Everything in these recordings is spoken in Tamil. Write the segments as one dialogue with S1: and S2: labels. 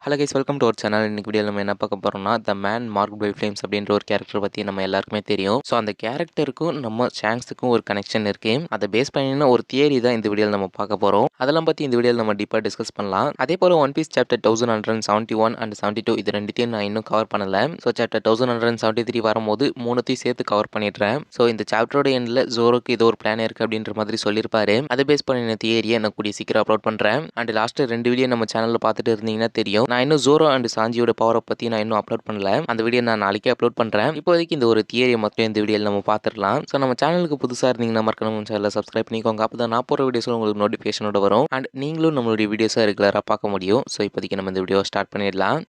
S1: Hello guys, welcome to our channel. இன்னைக்கு வீடியோவில் நம்ம என்ன பார்க்க போகிறோம்னா, the man marked by flames அப்படின்ற ஒரு கேரக்டர் பற்றி நம்ம எல்லாருக்குமே தெரியும். ஸோ அந்த கேரக்டருக்கும் நம்ம ஷாங்க்ஸுக்கும் ஒரு கனெக்ஷன் இருக்குது. அதை பேஸ் பண்ணின ஒரு தியரி தான் இந்த வீடியோவில் நம்ம பார்க்க போகிறோம். அதெல்லாம் பற்றி இந்த வீடியோவில் நம்ம டீப்பாக டிஸ்கஸ் பண்ணலாம். அதே போல் ஒன் பீஸ் சாப்டர் 1171 அண்ட் 72 இது ரெண்டுத்தையும் நான் இன்னும் கவர் பண்ணலை. ஸோ சாப்டர் 1173 வரும்போது மூணுத்தையும் சேர்த்து கவர் பண்ணிடுறேன். ஸோ இந்த சாப்டரோட எண்டில் ஜோரோக்கு ஏதோ ஒரு பிளான் இருக்குது அப்படின்ற மாதிரி சொல்லியிருப்பாரு. அதை பேஸ் பண்ணின தியரியை நான் கூடிய சீக்கிரம் அப்லோட் பண்ணுறேன். அண்ட் லாஸ்ட்டு 2 வீடியோ நம்ம சேனலில் பார்த்துட்டு இருந்தீங்கன்னா தெரியும். நான் இன்னும் ஜோரோ அண்ட் சாஞ்சியோட பவரை பற்றி நான் இன்னும் அப்லோட் பண்ணல. அந்த வீடியோ நான் நாளைக்கே அப்லோட் பண்ணுறேன். இப்போதைக்கு இந்த ஒரு தியரியை மட்டும் இந்த வீடியோவில் நம்ம பார்த்துடலாம். ஸோ நம்ம சேனலுக்கு புதுசாக இருந்தீங்கன்னா மறக்காம சேனலை சப்ஸ்கிரைப் பண்ணிக்கோங்க. அப்போ தான் நான் போகிற வீடியோஸில் உங்களுக்கு நோட்டிஃபிகேஷனோட வரும். அண்ட் நீங்களும் நம்மளுடைய வீடியோஸை ரெகுலராக பார்க்க முடியும். ஸோ இப்போதைக்கு நம்ம இந்த வீடியோ ஸ்டார்ட் பண்ணிடலாம்.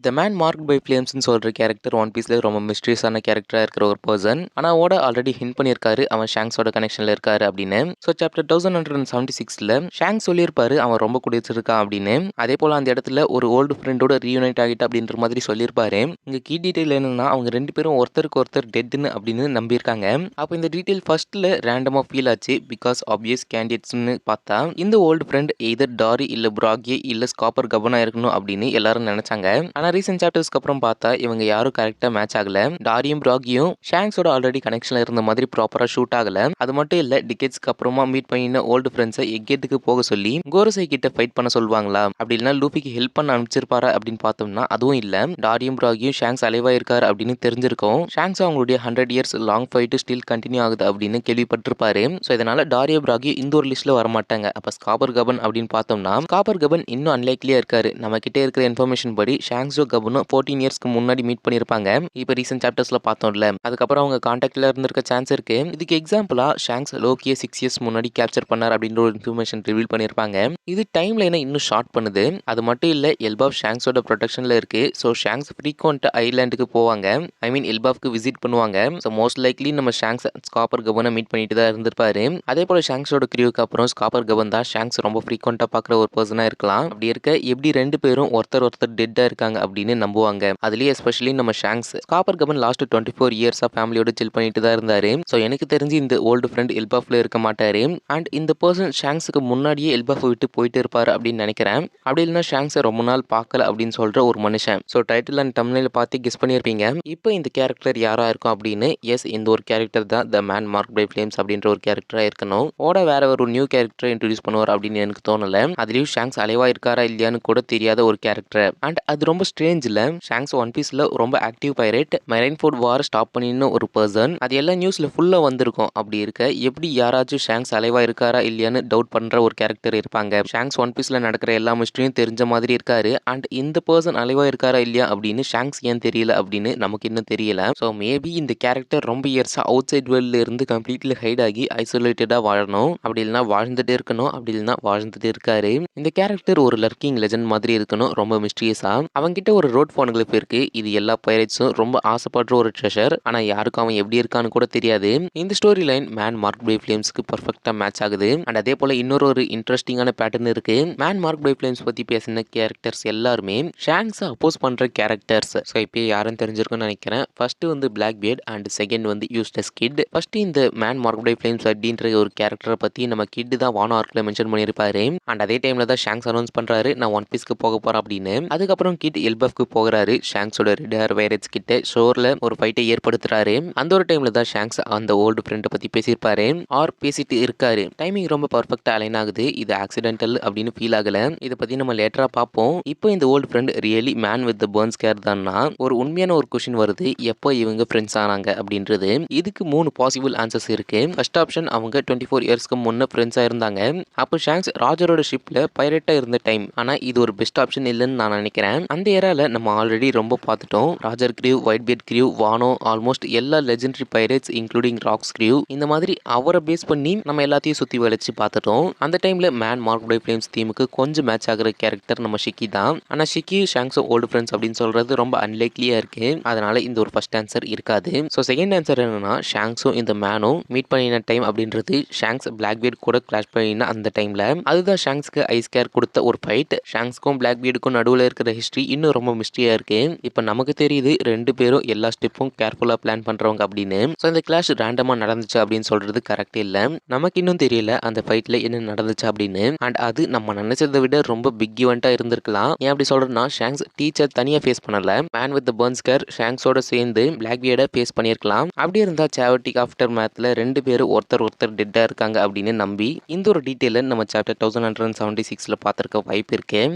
S1: த மேன் மார்க்ட் பை ஃப்ளேம்ஸ்னு சொல்கிற கேரக்டர் ஒன் பீஸில் ரொம்ப மிஸ்ட்ரியஸான கேரக்டராக இருக்கிற ஒரு பர்சன். ஆனால் ஓட ஆல்ரெடி ஹிண்ட் பண்ணியிருக்காரு அவன் ஷாங்ஸோட கனெக்ஷனில் இருக்காரு அப்படின்னு. ஸோ சாப்டர் 1176 ஷாங்ஸ் சொல்லியிருப்பாரு அவன் ரொம்ப குடிச்சிருக்கான் அப்படின்னு. அதே போல் அந்த இடத்துல ஒரு ஓல்டு ஃப்ரெண்டோட ரீயூனைட் ஆகிட்டு அப்படின்ற மாதிரி சொல்லியிருப்பாரு. இங்கே கீ டீட்டெயில் என்னன்னா அவங்க ரெண்டு பேரும் ஒருத்தருக்கு ஒருத்தர் டெட்னு அப்படின்னு நம்பியிருக்காங்க. அப்போ இந்த டீட்டெயில் ஃபர்ஸ்ட்டில் ரேண்டமாக ஃபீல் ஆச்சு. பிகாஸ் ஆப்வியஸ் கேண்டிடேட்ஸ்னு பார்த்தா இந்த ஓல்டு ஃப்ரெண்ட் எய்தர் டாரி இல்லை ப்ராகே இல்லை ஸ்காப்பர் கபனா இருக்கணும் அப்படின்னு எல்லாரும் நினைச்சாங்க. ஆனால் ரீசெண்ட் சாப்டர்ஸ்க்கு அப்புறம் பார்த்தா இவங்க யாரும் கரெக்டாக மேட்ச் ஆகல. டாரியும் ப்ராகியும் ஷாங்ஸோட ஆல்ரெடி கனெக்ஷனில் இருந்த மாதிரி ப்ராப்பராக ஷூட் ஆகல. அது மட்டும் இல்லை டிக்கெட்ஸ்க்கு அப்புறமா மீட் பண்ணின ஓல்டு ஃப்ரெண்ட்ஸை எக்கெட்டுக்கு போக சொல்லி கோரசை கிட்ட ஃபைட் பண்ண சொல்லுவாங்களா, அப்படி இல்லைனா லூபிக்கு ஹெல்ப் பண்ண அனுப்பிச்சிருப்பாரா அப்படின்னு பார்த்தோம்னா அதுவும் இல்லை. டாரியும் ப்ராகியும் ஷாங்ஸ் அலைவா இருக்காரு அப்படின்னு தெரிஞ்சிருக்கும். ஷாங்ஸ் அவங்களுடைய 100 years long fight still continue ஆகுது அப்படின்னு கேள்விப்பட்டிருப்பாரு. ஸோ இதனால டாரியோ ப்ராகியோ இந்த ஒரு லிஸ்ட்ல வரமாட்டாங்க. அப்போ ஸ்காப்பர் கபன் அப்படின்னு பார்த்தோம்னா ஸ்காப்பர் கபன் இன்னும் அன்லைக்லியா இருக்காரு. நம்ம கிட்ட இருக்கிற இன்ஃபர்மேஷன் படி ஷாங்ஸோ கபனும் 14 இயர்ஸ்க்கு முன்னாடி மீட் பண்ணியிருப்பாங்க. இப்போ ரீசெண்ட் சாப்டர்ஸ்ல பார்த்தோம்ல, அதுக்கப்புறம் அவங்க கான்டாக்ட்ல இருந்திருக்க சான்ஸ் இருக்கு. இதுக்கு எக்ஸாம்பிளா ஷாங்ஸ் லோக்கியை 6 இயர்ஸ் முன்னாடி கேப்சர் பண்ணார் அப்படின்ற ஒரு இன்ஃபர்மேஷன் ரிவீல் பண்ணியிருப்பாங்க. இது டைம் லைனை இன்னும் ஷார்ட் பண்ணுது. அது மட்டும் இல்லை எல்பாப் ஷாங்ஸோட ப்ரொடெக்ஷன்ல இருக்கு. ஸோ ஷாங்ஸ் ஃப்ரீக்வெண்ட் ஐலாண்டுக்கு போவாங்க. ஐ மீன் எல்பாப்க்கு விசிட் பண்ணுவாங்க. ஸோ மோஸ்ட் லைக்லி நம்ம ஷாங்ஸ் ஸ்காப்பர் கபனை மீட் பண்ணிட்டு தான் இருந்திருப்பாரு. அதே போல ஷாங்ஸோட கிரியூக்கு அப்புறம் ஸ்காப்பர் கபன் தான் ஷாங்ஸ் ரொம்ப ஃப்ரீக்வெண்டா பார்க்குற ஒரு பர்சனா இருக்கலாம். அப்படி இருக்க எப்படி ரெண்டு பேரும் ஒருத்தர் டெட்டா இருக்காங்க அப்படின்னு நம்புவாங்க. அதுலயே எஸ்பெஷலி நம்ம ஷாங்ஸ் ஸ்காப்பர் கபன் லாஸ்ட் 24 இயர்ஸா ஃபேமிலியோட சில் பண்ணிட்டு தான் இருந்தாரு. ஸோ எனக்கு தெரிஞ்சு இந்த ஓல்டு ஃப்ரெண்ட் எல்பாஃப்ல இருக்க மாட்டாரு. அண்ட் இந்த பர்சன் ஷாங்ஸுக்கு முன்னாடியே எல்பாஃப் விட்டு போயிட்டு இருப்பாரு அப்படின்னு நினைக்கிறேன். அப்படி இல்லைன்னா ஷாங்ஸை ரொம்ப நாள் பார்க்கல அப்படின்னு சொல்ற ஒரு மனுஷன். ஸோ டைட்டில் அண்ட் தம்ப்நெயில் பார்த்து கெஸ் பண்ணியிருப்பீங்க இப்போ இந்த கேரக்டர் யாரா இருக்கும் அப்படின்னு. எஸ், இந்த ஒரு கேரக்டர் தான் the man marked by flames அப்படின்ற ஒரு கேரக்டரா இருக்கணும். ஓட வேற ஒரு நியூ கேரக்டர் இன்ட்ரோடியூஸ் பண்ணுவார் அப்படின்னு எனக்கு தோணல. அதுலயும் ஷாங்ஸ் அலைவா இருக்காரா இல்லையான்னு கூட தெரியாத ஒரு கேரக்டர். அண்ட் அது ரொம்ப ஸ்ட்ரேஞ்சில் ஷாங்ஸ் ஒன் பீஸ்ல ரொம்ப ஆக்டிவ் பைரேட், மைரைன்ஃபோர்ட் வார் ஸ்டாப் பண்ணின ஒரு பர்சன். அது எல்லா நியூஸ்ல ஃபுல்லா வந்திருக்கும். அப்படி இருக்க எப்படி யாராச்சும் ஷாங்ஸ் அலைவா இருக்காரா இல்லையான்னு டவுட் பண்ற ஒரு கேரக்டர் இருப்பாங்க. ஷாங்ஸ் ஒன் பீஸ்ல நடக்கிற எல்லா மிஸ்ட்ரியும் தெரிஞ்ச மாதிரி இருக்காரு. அண்ட் இந்த பர்சன் அலைவா இருக்காரா இல்லையா அப்படின்னு ஷாங்ஸ் ஏன் தெரியல அப்படின்னு நமக்கு இன்னும் தெரியல. ஸோ மேபி இந்த கேரக்டர் ரொம்ப இயர்ஸா அவுட் சைட் வேர்ல்ட்ல இருந்து கம்ப்ளீட்லி ஹைட் ஆகி ஐசோலேட்டடா வாழணும். அப்படி இல்லைன்னா வாழ்ந்துட்டு இருக்கணும். அப்படி இல்லைன்னா வாழ்ந்துட்டு இருக்காரு. இந்த கேரக்டர் ஒரு லர்க்கிங் லெஜண்ட் மாதிரி இருக்கணும். ரொம்ப மிஸ்ட்ரியஸா அவங்கிட்ட ஒரு ரோட் போனுங்களுக்கு இருக்கு. இது எல்லா பைரேட்ஸும் ரொம்ப ஆசைப்படுற ஒரு ட்ரெஷர். ஆனா யாருக்கும் அவன் எப்படி இருக்கான்னு கூட தெரியாது. இந்த story line man marked by ஃப்ளேம்ஸ்க்கு பர்ஃபெக்ட்டா மேட்ச் ஆகுது. அண்ட் அதே போல இன்னொரு ஒரு இன்ட்ரெஸ்டிங்கான பேட்டர்ன் இருக்கு. மேன் மார்க்ட் பை ஃப்ளேம்ஸ் பத்தி பேசின கேரக்டர்ஸ் எல்லாருமே ஷாங்ஸை அப்போஸ் பண்ற கேரக்டர்ஸ். ஸோ இப்போ யாரும் தெரிஞ்சிருக்கும்னு நினைக்கிறேன். First black beard and second useless kid. First இந்த மேன் மார்க்ட் பை ஃப்ளேம்ஸ் அப்படின்ற ஒரு கேரக்டரை பத்தி நம்ம கிட் தான் வானோ ஆர்க்ல மென்ஷன் பண்ணியிருப்பாரு. அண்ட் அதே டைம்ல தான் ஷாங்ஸ் அனௌன்ஸ் பண்றாரு நான் ஒன் பீஸ்க்கு போக போறேன் அப்படின்னு. அதுக்கப்புறம் கிட் எல்பாஃப்க்கு போகிறாரு. ஷாங்ஸோட ரெட் ஹேர் வைரட்ஸ் கிட்ட ஷோர்ல ஒரு ஃபைட்டை ஏற்படுத்துறாரு. அந்த ஒரு டைம்ல தான் ஷாங்ஸ் அந்த ஓல்டு ஃப்ரெண்டை பத்தி பேசியிருப்பாரு ஆர் பேசிட்டு இருக்காரு. டைமிங் ரொம்ப பர்ஃபெக்டா அலைன் ஆகுது. இது ஆக்சிடென்டல் அப்படின்னு ஃபீல் ஆகல. இதை பத்தி நம்ம லேட்டரா பார்ப்போம். இப்போ இந்த old friend really man with the burn scar தான்னா ஒரு உண்மையான ஒரு கொஸ்டின் வருது. எப்போ இவங்க ஃப்ரெண்ட்ஸ் ஆனாங்க அப்படின்றது. இதுக்கு 3 பாசிபிள் ஆன்சர்ஸ் இருக்கு. ஃபர்ஸ்ட் ஆப்ஷன் அவங்க 24 இயர்ஸ்க்கு முன்ன ஃப்ரெண்ட்ஸா இருந்தாங்க. அப்போ ஷாங்ஸ் ராஜரோட ஷிப்ல பைரேட்டா இருந்த டைம். ஆனா இது ஒரு பெஸ்ட் ஆப்ஷன் இல்லைன்னு நான் நினைக்கிறேன். அந்த ஏரால நம்ம ஆல்ரெடி ரொம்ப பார்த்துட்டோம். Roger crew, Whitebeard crew, Wano, almost எல்லா legendary pirates including Rocks crew இந்த மாதிரி அவரை பேஸ் பண்ணி நம்ம எல்லாத்தையும் சுத்தி வளைச்சு பார்த்துட்டோம். அந்த டைம்ல மேன் மார்க்ட் பை ஃப்ளேம்ஸ் தீமுக்கு கொஞ்சம் மேட்ச் ஆகிற கேரக்டர் நம்ம ஷிக்கி தான். ஆனா ஷிக்கி ஷாங்ஸோ ஓல்டு ஃப்ரெண்ட்ஸ் அப்படின்னு சொல்றது ரொம்ப அன்லைக்லியா இருக்கு. அதனால இந்த ஒரு ஃபர்ஸ்ட் ஆன்சர் இருக்காது. ஸோ செகண்ட் ஆன்சர் என்னன்னா ஷாங்ஸும் இந்த மேனும் மீட் பண்ணின டைம் அப்படின்றது ஷாங்ஸ் பிளாக் பியர்ட் கூட கிளாஷ் பண்ணின அந்த டைம்ல அதுதான் ஷாங்ஸ்க்கு ஐஸ் கேர் கொடுத்த ஒரு ஃபைட். ஷாங்ஸ்க்கும் பிளாக் பியர்டுக்கும் நடுவில் இருக்கிற ஹிஸ்டரி இன்னும் ரொம்ப மிஸ்ட்ரியா இருக்கு. இப்ப நமக்கு தெரியுது 2 பேரும் எல்லா ஸ்டெப்பும் கேர்ஃபுல்லா பிளான் பண்றவங்க அப்படின்னு. ஸோ இந்த கிளாஷ் ரேண்டமா நடந்துச்சு அப்படின்னு சொல்றது கரெக்ட் இல்ல. நமக்கு இன்னும் தெரியல அந்த ஃபைட்ல என்ன நடந்துச்சு அப்படின்னு. அண்ட் அது நம்ம நினைச்சதை விட ரொம்ப பிக் ஈவெண்டா இருந்திருக்கலாம். ஏன் அப்படி சொல்றேன்னா ஷாங்க்ஸ் டீச்சர் தனியா ஃபேஸ் பண்ணல. மேன் வித் பர்ன் ஸ்கேர் ஷாங்க்ஸோட சேர்ந்து பிளாக் பியர்டை ஃபேஸ் பண்ணியிருக்கலாம். அப்படி இருந்தா சாவட்டிக் ஆஃப்டர் மேத்ல 2 பேரும் ஒருத்தர் டெட்டா இருக்காங்க அப்படின்னு நம்பி இந்த ஒரு டீட்டெயில நம்ம சாப்டர் 1176ல பார்த்திருக்க வாய்ப்பு இருக்கு.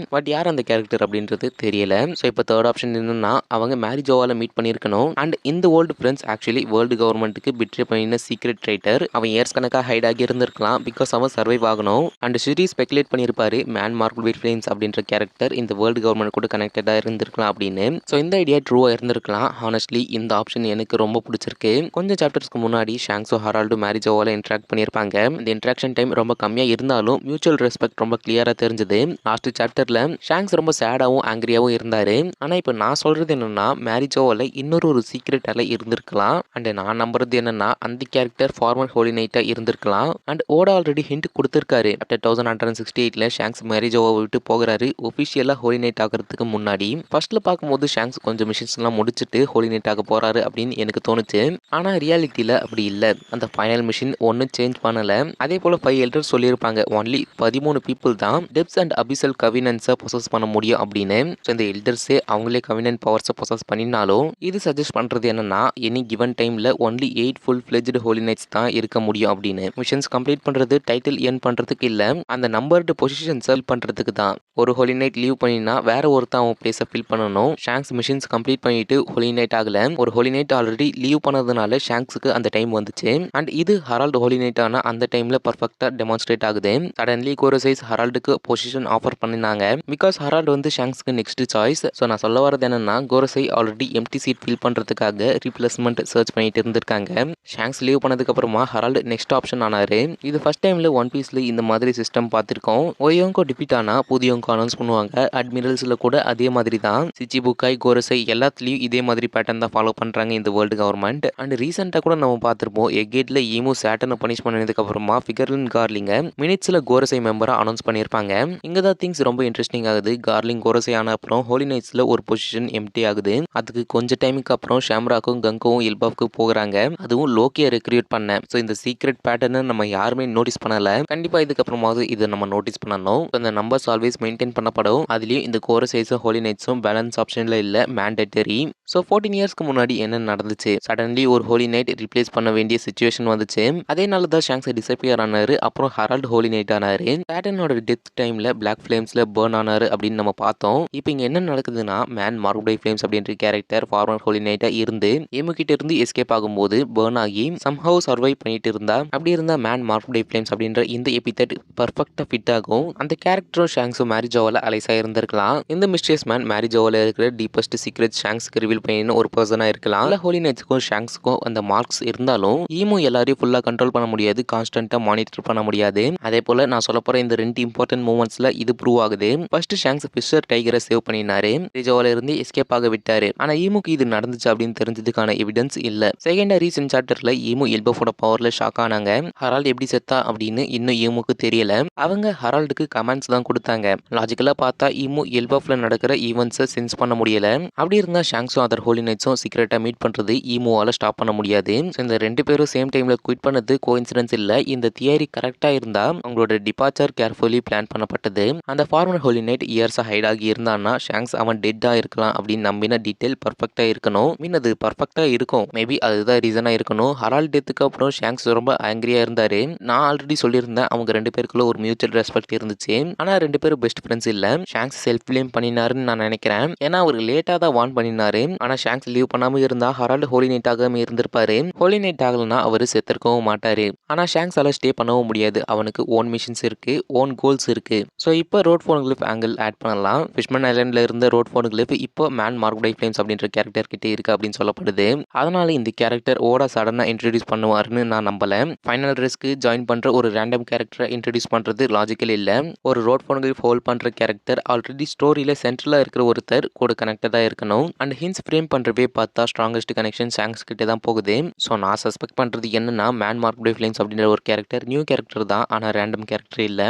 S1: பட் யார் அந்த கேரக்டர் அப்படின்றது தெரியல. ஸோ இப்போ தேர்ட் ஆப்ஷன் என்னன்னா அவங்க மேரி ஜோவால மீட் பண்ணியிருக்கணும். அண்ட் இந்த ஓல்டு ஃப்ரெண்ட்ஸ் ஆக்சுவலி வேர்ல்டு கவர்மெண்ட்டுக்கு பிட்ரே பண்ணின சீக்ரெட் ட்ரைட்டர். அவன் இயர்ஸ் கணக்காக ஹைட் ஆகி இருந்திருக்கலாம். பிகாஸ் அவன் சர்வைவ் ஆகணும். அண்ட் ஷிரி ஸ்பெகுலேட் பண்ணியிருப்பாரு மேன் மார்க்ட் பை ஃப்ளேம்ஸ் அப்படின்ற கேரக்டர் இந்த வேர்ல்டு கவர்மெண்ட் கூட கனெக்டடா இருந்திருக்கலாம் அப்படின்னு. ஸோ இந்த ஐடியா ட்ரூவா இருந்திருக்கலாம். ஹானஸ்ட்லி இந்த ஆப்ஷன் எனக்கு ரொம்ப பிடிச்சிருக்கு. கொஞ்சம் சாப்டர்ஸ்க்கு முன்னாடி ஷாங்ஸோ ஹரால்டு மேரி ஜோவால இன்ட்ராக்ட் பண்ணியிருப்பாங்க. இந்த இன்ட்ராக்ஷன் டைம் ரொம்ப கம்மியா இருந்தாலும் மியூச்சுவல் ரெஸ்பெக்ட் ரொம்ப கிளியரா தெரிஞ்சது. லாஸ்ட் சாப்டர்ல ஷாங்ஸ் ரொம்ப சேடாவும் ஆங்கிரியாவும் இருந்தாரு. ஆனா இப்போ நான் சொல்றது என்னன்னா மேரி ஜோவால இன்னொரு ஒரு சீக்ரெட் அலை இருந்திருக்கலாம். அண்ட் நான் நம்புறது என்னன்னா அந்த கேரக்டர் ஃபார்மர் ஹோலி நைட்டா இருந்திருக்கலாம். அண்ட் ஓட ஆல்ரெடி ஹிண்ட் கொடுத்திருக்காரு. சாப்டர் 1168ல ஷாங்ஸ் மேரி ஜோவை விட்டு போகிறாரு ஒபிஷியலா ஹோலி நைட் ஆகிறதுக்கு முன்னாடி. ஃபர்ஸ்ட்ல பார்க்கும்போது ஷாங்ஸ் கொஞ்சம் மிஷன்ஸ் எல்லாம் முடிச்சுட்டு ஹோலி நைட் ஆக போறாரு அப்படின்னு எனக்கு தோணுச்சு. ஆனா ரியாலிட்டியில அப்படி இல்ல. அந்த ஃபைனல் மிஷின் ஒன்னும் சேஞ்ச் பண்ணல. அதே போல 5 எல்டர்ஸ் சொல்லியிருப்பாங்க ஒன்லி 13 பீப்புள் தான் டெப்ஸ் அண்ட் அபிசல் கவினன்ஸை பொசஸ் பண்ண முடியும் அப்படின்னு. ஸோ இந்த எல்டர்ஸே அவங்களே கவினன் பவர்ஸை பொசஸ் பண்ணினாலும் இது சஜஸ்ட் பண்றது என்னன்னா எனி கிவன் டைம்ல only 8 full fledged holy knights தான் இருக்க முடியும் அப்படின்னு. மிஷன்ஸ் கம்ப்ளீட் பண்றது டைட்டில் ஏர்ன் பண்றதுக்கு இல்ல, அந்த நம்பர்டு பொசிஷன்ஸ் ஃபில் பண்றதுக்கு தான். ஒரு ஹோலி நைட் லீவ் பண்ணினா வேற ஒருத்தன் அவன் பிளேஸை ஃபில் பண்ணணும். ஷாங்க்ஸ் மிஷன்ஸ் கம்ப்ளீட் பண்ணிட்டு ஹோலி நைட் ஆகல. ஒரு ஹோலி நைட் ஆல்ரெடி லீவ் பண்ணதுனால ஷாங்க்ஸுக்கு அந்த டைம் வந்துச்சு. அண்ட் இது ஹரால்டு ஹோலி நைட் ஆனா அந்த டைம்ல பர்ஃபெக்டா டெமான்ஸ்ட்ரேட் ஆகுது. சடன்லி கோரசைஸ் ஹரால்டுக்கு பொசிஷன் ஆஃபர் பண்ணினாங்க. பிகாஸ் ஹரால்டு வந்து ஷாங்க்ஸ்க்கு நெக்ஸ்ட் சாய்ஸ். ஸோ நான் சொல்ல வரது என்னன்னா கோரசை ஆல்ரெடி எம்டி சீட் ஃபில் பண்றதுக்காக ரீப்ளேஸ்மெண்ட் சர்ச் பண்ணிட்டு இருந்திருக்காங்க. ஷாங்க்ஸ் லீவ் பண்ணதுக்கு அப்புறமா ஹரால்டு நெக்ஸ்ட் ஆப்ஷன் ஆனாரு. இது ஃபர்ஸ்ட் டைம்ல ஒன் பீஸ்ல இந்த மாதிரி சிஸ்டம் பார்த்திருக்கோம். ஒயோங்கோ டிபீட் ஆனா புதியோங்கோ அனௌன்ஸ் பண்ணுவாங்க. அட்மிரல்ஸ்ல கூட அதே மாதிரி தான். சிச்சிபுக்காய் கோரசை எல்லாத்துலயும் இதே மாதிரி பேட்டர்ன் தான் ஃபாலோ பண்றாங்க இந்த வேர்ல்டு கவர்மெண்ட். அண்ட் ரீசெண்டா கூட நம்ம பார்த்திருப்போம் எக்கேட்ல ஈமு சேட்டனை பனிஷ் பண்ணதுக்கு அப்புறமா ஃபிகர்லின் கார்லிங்க மினிட்ஸ்ல கோரசை மெம்பரா அனௌன்ஸ் பண்ணியிருப்பாங்க. இங்க தான் திங்ஸ் ரொம்ப இன்ட்ரெஸ்டிங் ஆகுது. கார்லிங் கோரசை ஆன அப்புறம் ஹோலி நைட்ஸ்ல ஒரு பொசிஷன் எம்டி ஆகுது. அதுக்கு கொஞ்சம் டைமுக்கு அப்புறம் ஷாம்ராக்கும் கங்கோவும் எல்பாஃப்க்கு போகிறாங்க. அதுவும் லோக்கியை ரெக்ரூட் பண்ண. ஸோ இந்த சீக்ரெட் பேட்டர்னை நம்ம யாருமே நோட்டீஸ் பண்ணல. கண்டிப்பா இதுக்கப்புறமாவது இதை நம்ம நோட்டீஸ் பண்ணணும். இந்த நம்பர்ஸ் ஆல்வேஸ் மெயின்டைன் பண்ணப்படும். அதுலயும் இந்த கோரசைஸும் ஹோலி நைட்ஸும் பேலன்ஸ் ஆப்ஷன்ல இல்ல, மேண்டேட்டரி. ஸோ 14 இயர்ஸ்க்கு முன்னாடி என்ன நடந்துச்சு? சடன்லி ஒரு ஹோலி நைட் ரிப்ளேஸ் பண்ண வேண்டிய சிச்சுவேஷன் வந்துச்சு. அதே நாள் தான் ஷாங்க்ஸ் டிசப்பியர் ஆனாரு. அப்புறம் ஹரால்டு ஹோலி நைட் ஆனாரு. சேட்டனோட டெத் டைம்ல பிளாக் ஃபிளேம்ஸ்ல பர்ன் ஆனாரு அப்படின்னு நம்ம பார்த்தோம். இப்போ இங்க என்ன நடக்குதுன்னா மேன் மார்க்ட் பை ஃபிளேம்ஸ் அப்படின்ற கேரக்டர் ஃபார்மர் ஹோலி நைட்டா இருந்து ஏமு கிட்ட இருந்து எஸ்கேப் ஆகும்போது பர்ன் ஆகி சம்ஹவ் சர்வைவ் பண்ணிட்டு இருந்தா. அப்படி இருந்தா மேன் மார்க்ட் பை ஃபிளேம்ஸ் அப்படின்ற இந்த எபித்தட் பர்ஃபெக்டா ஃபிட் ஆகும். அந்த கேரக்டரும் ஷாங்க்ஸும் மேரி ஜோவால அலைஸா இருந்திருக்கலாம். இந்த மிஸ்டேஸ் மேன் மேரி ஜோவால இருக்கிற டீப்பஸ்ட் சீக்ரெட் ஷாங்க்ஸ்க்கு ரிவீல் பண்ணின ஒரு பர்சனா இருக்கலாம். இல்ல ஹோலி நைட்ஸ்க்கும் ஷாங்க்ஸ்க்கும் அந்த மார்க்ஸ் இருந்தாலும் ஈமு எல்லாரையும் ஃபுல்லா கண்ட்ரோல் பண்ண முடியாது, கான்ஸ்டன்டா மானிட்டர் பண்ண முடியாது. அதே போல நான் சொல்ல போற இந்த 2 இம்பார்ட்டன்ட் மூமெண்ட்ஸ்ல இது ப்ரூவ் ஆகுது. ஃபர்ஸ்ட் ஷாங்க்ஸ் ஃபிஷர் டைகரை சேவ் பண்ணினாரு. ஜோவால இருந்து எஸ்கேப் ஆக விட்டாரு. ஆனா ஈமுக்கு இது நடந்துச்சு அப்படின்னு தெரிஞ்சதுக்கான எவிடன்ஸ் இல்ல. செகண்ட் ரீசன்ட் சாப்டர்ல ஈமு எல்பஃபோட பவர்ல ஷாக் ஆனாங்க. ஹரால்டு எப்படி செத்தா அப்படின்னு இன்னும் ஈமுக்கு தெரியல. அவங்க ஹரால்டுக்கு கமெண்ட்ஸ் தான் கொடுத்தாங்க. லாஜிக்கலா பார்த்தா ஈமு எல்பஃப்ல நடக்கிற ஈவெண்ட்ஸை சென்ஸ் பண்ண முடியல. அப்படி இருந்தா ஷாங்க்ஸும் அதர் ஹோலி நைட்ஸும் சீக்கிரட்டா மீட் பண்றது ஈமுவால ஸ்டாப் பண்ண முடியாது. இந்த 2 பேரும் சேம் டைம்ல குவிட் பண்ணது கோஇன்சிடென்ஸ் இல்ல. இந்த தியரி கரெக்டா இருந்தா அவங்களோட டிபார்ச்சர் கேர்ஃபுல்லி பிளான் பண்ணப்பட்டது. அந்த ஃபார்மர் ஹோலி நைட் இயர்ஸா ஹைட் ஆகி இருந்தான்னா ஷாங்க்ஸ் அவன் டெட்டா இருக்கலாம் அப்படின்னு நம்பின டீடைல் பர்ஃபெக்டா இருக்கணும். மீன் அது பர்ஃபெக்டா இருக்கும். மேபி அதுதான் ரீசனா இருக்கணும். ஹரால்டு டெத்துக்கு அப்புறம் ஷாங்க்ஸ் ரொம்ப ஆங்கிரியா இருந்தாரு. நான் ஆல்ரெடி சொல்லியிருந்தேன் அவங்க 2 பேருக்குள்ள ஒரு மியூச்சுவல் ரெஸ்பெக்ட் இருந்துச்சு. ஆனா 2 பேரும் பெஸ்ட் ஃப்ரெண்ட்ஸ் இல்ல. ஷாங்க்ஸ் செல்ஃப் பிளேம் பண்ணினாருன்னு நான் நினைக்கிறேன். ஏன்னா அவர் லேட்டா தான் வார்ன் பண்ணினாரு. ஆனா ஷாங்க்ஸ் லீவ் பண்ணாம இருந்தா ஹரால்டு ஹோலி நைட் ஆகாம இருந்திருப்பாரு. ஹோலி நைட் ஆகலன்னா அவரு செத்துருக்கவும் மாட்டாரு. ஆனா ஷாங்க்ஸால ஸ்டே பண்ணவும் முடியாது. அவனுக்கு ஓன் மிஷன்ஸ் இருக்கு, ஓன் கோல்ஸ் இருக்கு. ஸோ இப்போ road phone cliff angle add பண்ணலாம். ஃபிஷ்மன் ஐலாண்ட்ல இருந்த ரோட் ஃபோன் கிளிஃப் இப்போ மேன் மார்க்ட் பை ஃபிளேம்ஸ் அப்படின்ற கேரக்டர் கிட்டே இருக்கு அப்படின்னு சொல்லப்படுது. அதனால இந்த கேரக்டர் ஓட சடனா இன்ட்ரடியூஸ் பண்ணுவாருன்னு நான் நம்பல. ஃபைனல் ரேஸ்க்கு ஜாயின் பண்ற ஒரு ரேண்டம் கேரக்டரை இன்ட்ரடியூஸ் பண்றது லாஜிக்கல் இல்ல. ஒரு ரோட் ஃபோன் கிளிஃப் ஹோல்ட் பண்ற கேரக்டர் ஆல்ரெடி ஸ்டோரியில சென்ட்ரலா இருக்கிற ஒருத்தர் கூட கனெக்டடா இருக்கணும். அண்ட் ஹின்ஸ் ஃப்ரேம் பண்றவே பார்த்தா ஸ்ட்ராங்கஸ்ட் கனெக்ஷன் ஷாங்க்ஸ் கிட்ட தான் போகுது. ஸோ நான் சஸ்பெக்ட் பண்றது என்னன்னா மேன் மார்க்ட் பை ஃபிளேம்ஸ் அப்படின்ற ஒரு கேரக்டர் நியூ கேரக்டர் தான், ஆனா ரேண்டம் கேரக்டர் இல்ல.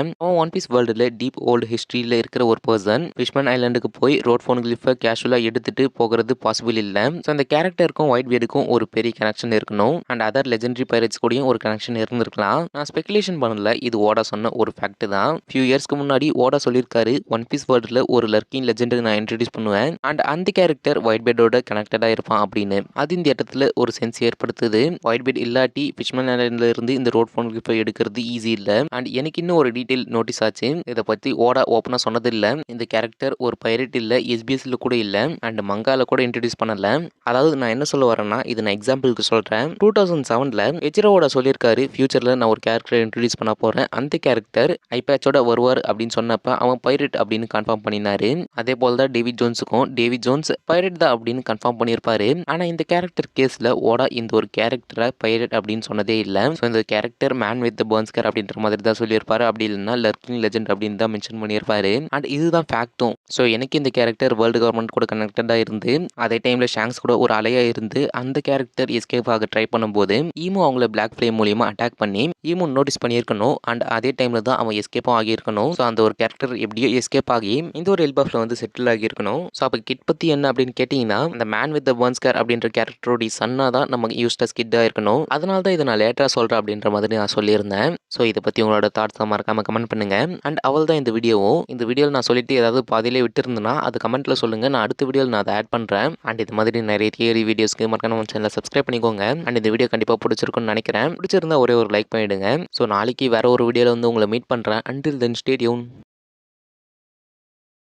S1: ஒன் பீஸ் வேர்ல்டுல டீப் ஓல்டு ஹிஸ்டரியில இருக்கிற ஒரு பர்சன் ஃபிஷ்மன் ஐலாண்டுக்கு போய் போய் ரோட் ஃபோன் கிளிஃபை கேஷுவலாக எடுத்துட்டு போகிறது பாசிபிள் இல்லை. ஸோ அந்த கேரக்டருக்கும் ஒயிட் பீர்டுக்கும் ஒரு பெரிய கனெக்ஷன் இருக்கணும். அண்ட் அதர் லெஜெண்டரி பைரட்ஸ் கூடயும் ஒரு கனெக்ஷன் இருந்திருக்கலாம். நான் ஸ்பெகுலேஷன் பண்ணல, இது ஓடா சொன்ன ஒரு ஃபேக்ட் தான். ஃபியூ இயர்ஸ்க்கு முன்னாடி ஓடா சொல்லியிருக்காரு, ஒன் பீஸ் வேர்ல்டில் ஒரு லர்க்கிங் லெஜெண்டை நான் இன்ட்ரடியூஸ் பண்ணுவேன் அண்ட் அந்த கேரக்டர் ஒயிட் பீர்டோட கனெக்டடாக இருப்பான் அப்படின்னு. அது இந்த இடத்துல ஒரு சென்ஸ் ஏற்படுத்துது. ஒயிட் பீர்ட் இல்லாட்டி ஃபிஷ்மேன் ஐலண்ட்ல இருந்து இந்த ரோட் ஃபோன் கிளிஃபை எடுக்கிறது ஈஸி இல்லை. அண்ட் எனக்கு இன்னும் ஒரு டீட்டெயில் நோட்டீஸ் ஆச்சு. இதை பற்றி ஓடா ஓப்பனாக சொன்னதில்லை. இந்த கேரக்டர் ஒரு பைரட் இல்லை, எஸ்பிஎஸ்ல கூட இல்லை அண்ட் மங்கால கூட இன்ட்ரடியூஸ் பண்ணல. அதாவது நான் என்ன சொல்ல வரேன்னா, இது நான் எக்ஸாம்பிளுக்கு சொல்கிறேன். 2007 எச்சிரோட சொல்லியிருக்காரு, ஃபியூச்சரில் நான் ஒரு கேரக்டரை இன்ட்ரடியூஸ் பண்ண போகிறேன், அந்த கேரக்டர் ஐபேட்சோட வருவார் அப்படின்னு சொன்னப்ப அவன் பைரட் அப்படின்னு கன்ஃபார்ம் பண்ணினாரு. அதே போல் தான் டேவிட் ஜோன்ஸுக்கும் டேவிட் ஜோன்ஸ் பைரட் தான் அப்படின்னு கன்ஃபார்ம் பண்ணியிருப்பாரு. ஆனால் இந்த கேரக்டர் கேஸில் ஓடா இந்த ஒரு கேரக்டரை பைரட் அப்படின்னு சொன்னதே இல்லை. ஸோ இந்த கேரக்டர் மேன் வித் த பர்ன்ஸ்கர் அப்படின்ற மாதிரி தான் சொல்லியிருப்பாரு. அப்படி இல்லைன்னா லர்க்கிங் லெஜெண்ட் அப்படின்னு தான் மென்ஷன் பண்ணியிருப்பாரு. அண்ட் இதுதான் ஃபேக்டும். ஸோ எனக்கு இந்த கேரக்டர் வேர்ல்டு கவர்மெண்ட் கூட கனெக்டடாக இருந்து அதே டைமில் ஷாங்ஸ் கூட ஒரு அலையாக இருந்து அந்த கேரக்டர் எஸ்கேப் ஆக ட்ரை பண்ணும்போது ஈமோ அவங்கள பிளாக் ஃப்ளேம் மூலியமாக அட்டாக் பண்ணி ஈமோ நோட்டீஸ் பண்ணியிருக்கணும். அண்ட் அதே டைமில் தான் அவன் எஸ்கேப்பும் ஆகியிருக்கணும். ஸோ அந்த ஒரு கேரக்டர் எப்படியோ எஸ்கேப் ஆகி இந்த ஒரு எல்பாஃபில் வந்து செட்டில் ஆகியிருக்கணும். ஸோ அப்போ கிட் பற்றி என்ன அப்படின்னு கேட்டிங்கன்னா, அந்த மேன் வித் த பர்ன்ஸ்கர் அப்படின்ற கேரக்டரோட சன்னா தான் நமக்கு யூஸ்டஸ் கிட்டாக இருக்கணும். அதனால தான் இதை நான் லேட்டாக சொல்கிறேன் அப்படின்ற மாதிரி நான் சொல்லியிருந்தேன். ஸோ இதை பற்றி உங்களோட தாட்ஸ் தான் மறக்காமல் கமெண்ட் பண்ணுங்க. அண்ட் அவள் தான் இந்த வீடியோவும். இந்த வீடியோவில் நான் சொல்லிட்டு ஏதாவது பாதியிலே விட்டுருந்தேன்னா அது கமெண்ட்டில் சொல்லுங்கள். நான் அடுத்த வீடியோவில் நான் அதை ஆட் பண்ணுறேன். அண்ட் இது மாதிரி நிறைய தியரி வீடியோஸ்க்கு மறக்காம நம்ம சேனலை சப்ஸ்கிரைப் பண்ணிக்கோங்க. அண்ட் இந்த வீடியோ கண்டிப்பாக பிடிச்சிருக்குன்னு நினைக்கிறேன். பிடிச்சிருந்தா ஒரே ஒரு லைக் பண்ணிவிடுங்க. ஸோ நாளைக்கு வேற ஒரு வீடியோவில் வந்து உங்களை மீட் பண்ணுறேன். Until then stay tune.